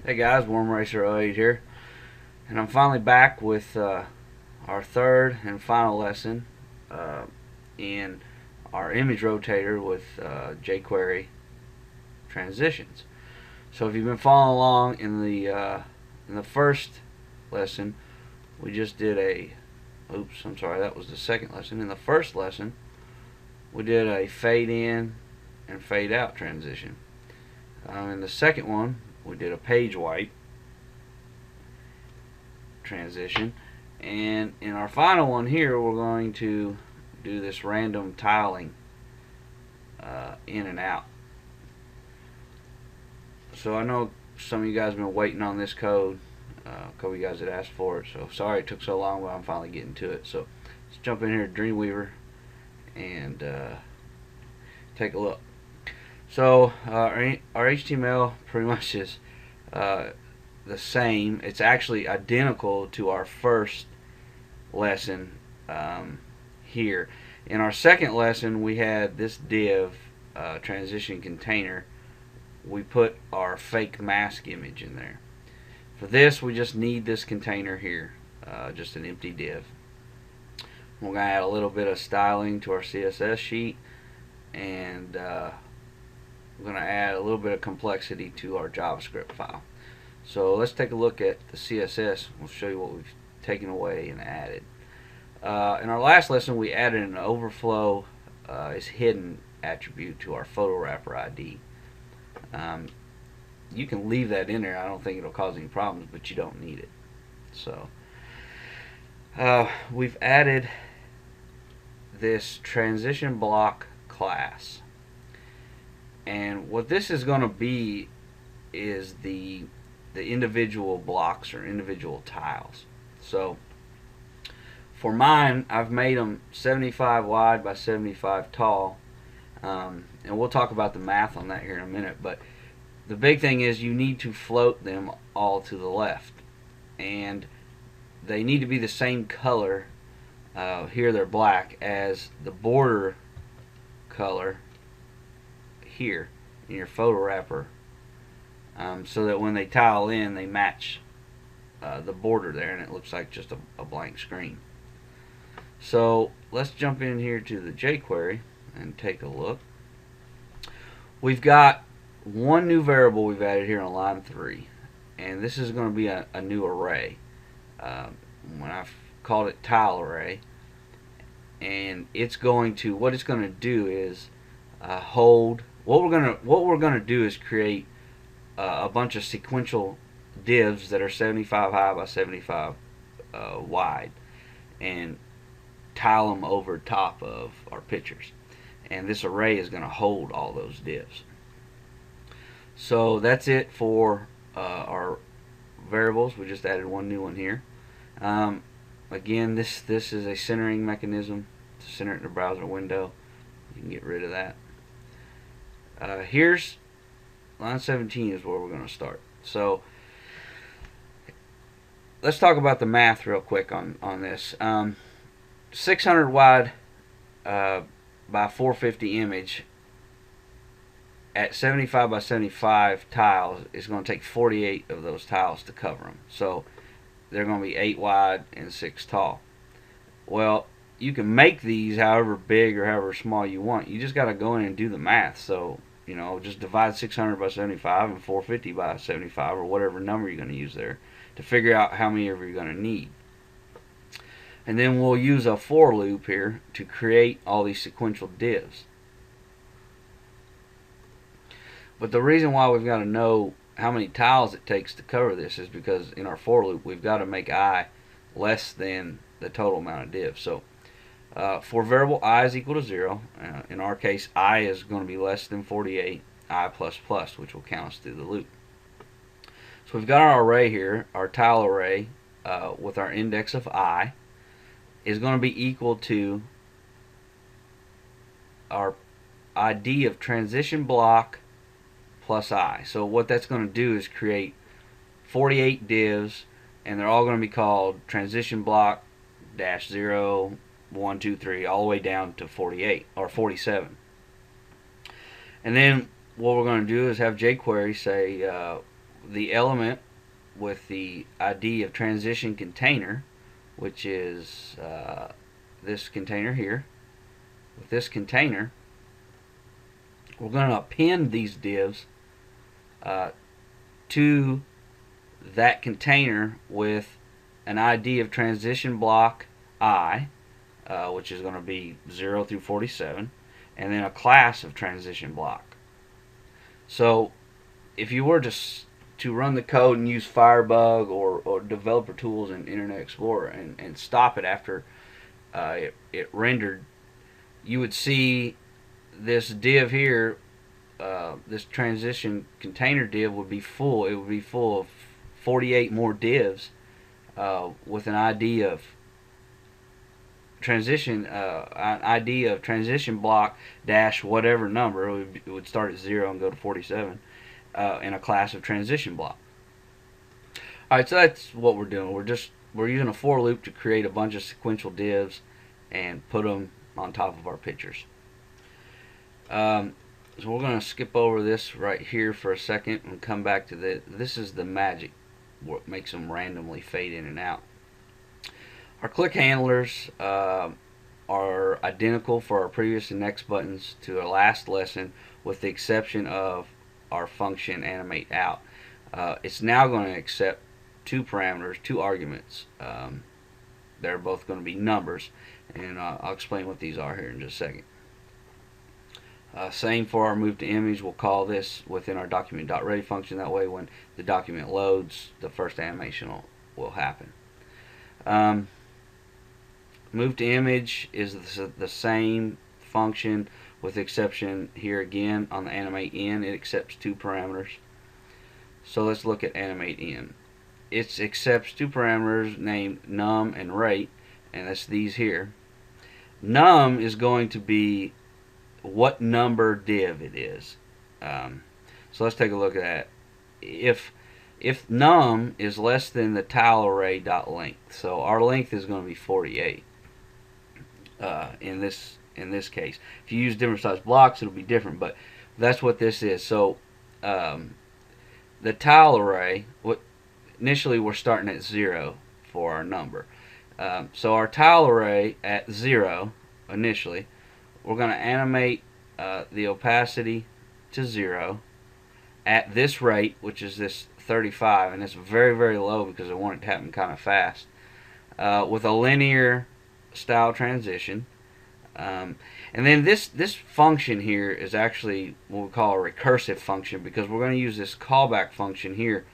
Hey guys, Worm Racer 08 here, and I'm finally back with our third and final lesson uh, in our image rotator with jQuery transitions. So if you've been following along in the first lesson, we just did a oops, I'm sorry, that was the second lesson. In the first lesson, we did a fade in and fade out transition. In the second one, we did a page wipe transition, and in our final one here we're going to do this random tiling in and out. So I know some of you guys have been waiting on this code. A couple of you guys had asked for it, so sorry it took so long, but I'm finally getting to it. So let's jump in here to Dreamweaver and take a look. So our HTML pretty much is the same. It's actually identical to our first lesson here. In our second lesson, we had this div transition container. We put our fake mask image in there. For this, we just need this container here, just an empty div. We're going to add a little bit of styling to our CSS sheet, and we're going to add a little bit of complexity to our JavaScript file. So let's take a look at the CSS. We'll show you what we've taken away and added. In our last lesson, we added an overflow is hidden attribute to our photo wrapper ID. You can leave that in there. I don't think it'll cause any problems, but you don't need it. So we've added this transition block class, and what this is going to be is the individual blocks or individual tiles. So for mine, I've made them 75 wide by 75 tall, and we'll talk about the math on that here in a minute. But the big thing is you need to float them all to the left, and they need to be the same color. Here they're black as the border color here in your photo wrapper, so that when they tile in, they match the border there, and it looks like just a blank screen. So let's jump in here to the jQuery and take a look. We've got one new variable we've added here on line 3, and this is going to be a new array. When I've called it tile array, and it's going to, what it's going to do is hold. What we're gonna do is create a bunch of sequential divs that are 75 high by 75 wide, and tile them over top of our pictures, and this array is going to hold all those divs. So that's it for our variables. We just added one new one here. Again, this is a centering mechanism to center it in the browser window. You can get rid of that. Here's line 17 is where we're going to start. So let's talk about the math real quick on this. 600 wide by 450 image at 75 by 75 tiles is going to take 48 of those tiles to cover them. So they're going to be 8 wide and 6 tall. Well, you can make these however big or however small you want. You just got to go in and do the math. So, you know, just divide 600 by 75 and 450 by 75, or whatever number you're going to use there, to figure out how many of you're going to need. And then we'll use a for loop here to create all these sequential divs. But the reason why we've got to know how many tiles it takes to cover this is because in our for loop we've got to make I less than the total amount of divs. So for variable I is equal to 0, in our case I is going to be less than 48, I plus plus, which will count us through the loop. So we've got our array here, our tile array with our index of I is going to be equal to our ID of transition block plus I. So what that's going to do is create 48 divs, and they're all going to be called transition block dash 0, 1, 2, 3, all the way down to 48 or 47. And then what we're going to do is have jQuery say the element with the ID of transition container, which is this container here. With this container, we're going to append these divs to that container with an ID of transition block I, which is going to be 0 through 47, and then a class of transition block. So if you were to run the code and use Firebug or developer tools in Internet Explorer and stop it after it rendered, you would see this div here, this transition container div would be full. It would be full of 48 more divs with an ID of transition block dash whatever number. It would start at 0 and go to 47 in a class of transition block. Alright, so that's what we're doing. We're using a for loop to create a bunch of sequential divs and put them on top of our pictures. So we're going to skip over this right here for a second and come back to this is the magic, what makes them randomly fade in and out. Our click handlers are identical for our previous and next buttons to our last lesson, with the exception of our function animate out. It's now going to accept two parameters, two arguments. They're both going to be numbers, and I'll explain what these are here in just a second. Same for our move to image. We'll call this within our document.ready function. That way when the document loads, the first animation will happen. Move to image is the same function, with the exception here again on the animate in. It accepts two parameters. So let's look at animate in. It accepts two parameters named num and rate, and that's these here. Num is going to be what number div it is. So let's take a look at that. If num is less than the tile array dot length, so our length is going to be 48 in this case. If you use different size blocks, it'll be different, but that's what this is. So the tile array, initially we're starting at 0 for our number. So our tile array at 0 initially, we're going to animate the opacity to 0 at this rate, which is this 35, and it's very, very low because I want it to happen kind of fast, with a linear style transition. And then this function here is actually what we call a recursive function, because we're going to use this callback function here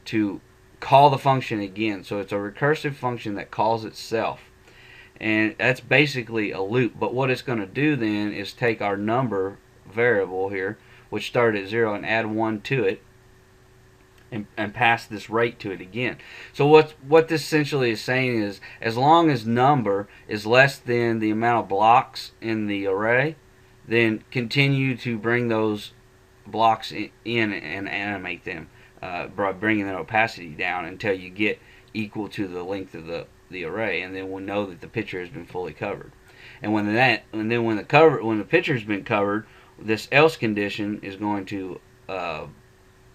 to call the function again. So it's a recursive function that calls itself, and that's basically a loop. But what it's going to do then is take our number variable here, which started at 0, and add 1 to it, and pass this rate to it again. So what this essentially is saying is, as long as number is less than the amount of blocks in the array, then continue to bring those blocks in and animate them by bringing the opacity down until you get equal to the length of the array, and then we'll know that the picture has been fully covered. And when the picture has been covered, this else condition is going to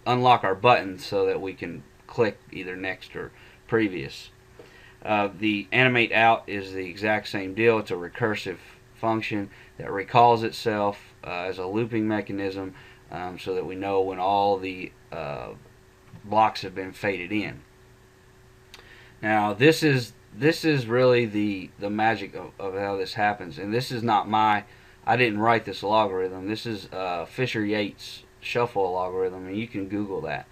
unlock our buttons so that we can click either next or previous. The animate out is the exact same deal. It's a recursive function that recalls itself as a looping mechanism, so that we know when all the blocks have been faded in. Now this is really the magic of how this happens, and this is not I didn't write this logarithm. This is Fisher-Yates shuffle logarithm, and you can Google that.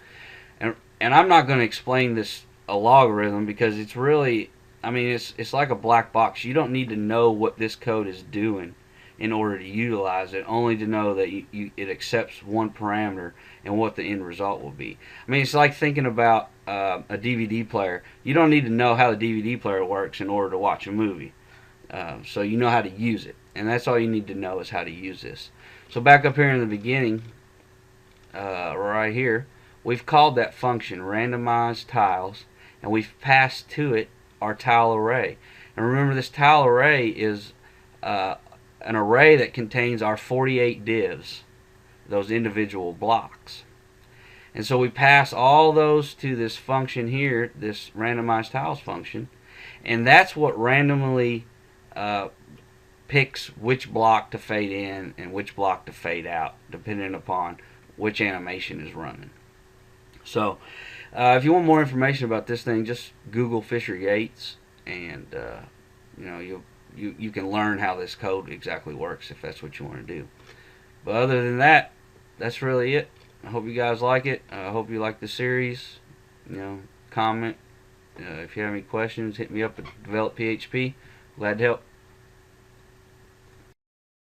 And I'm not going to explain this a logarithm, because it's really, I mean, it's like a black box. You don't need to know what this code is doing in order to utilize it, only to know that it accepts one parameter and what the end result will be. I mean, it's like thinking about a DVD player. You don't need to know how the DVD player works in order to watch a movie. So you know how to use it, and that's all you need to know, is how to use this. So back up here in the beginning, right here, we've called that function randomize tiles, and we've passed to it our tile array. And remember, this tile array is an array that contains our 48 divs, those individual blocks. And so we pass all those to this function here, this randomized tiles function, and that's what randomly picks which block to fade in and which block to fade out, depending upon which animation is running. So if you want more information about this thing, just Google Fisher Yates, and you can learn how this code exactly works if that's what you want to do. But other than that, that's really it. I hope you guys like it. I hope you like the series. Comment. If you have any questions, hit me up at Develop PHP. Glad to help.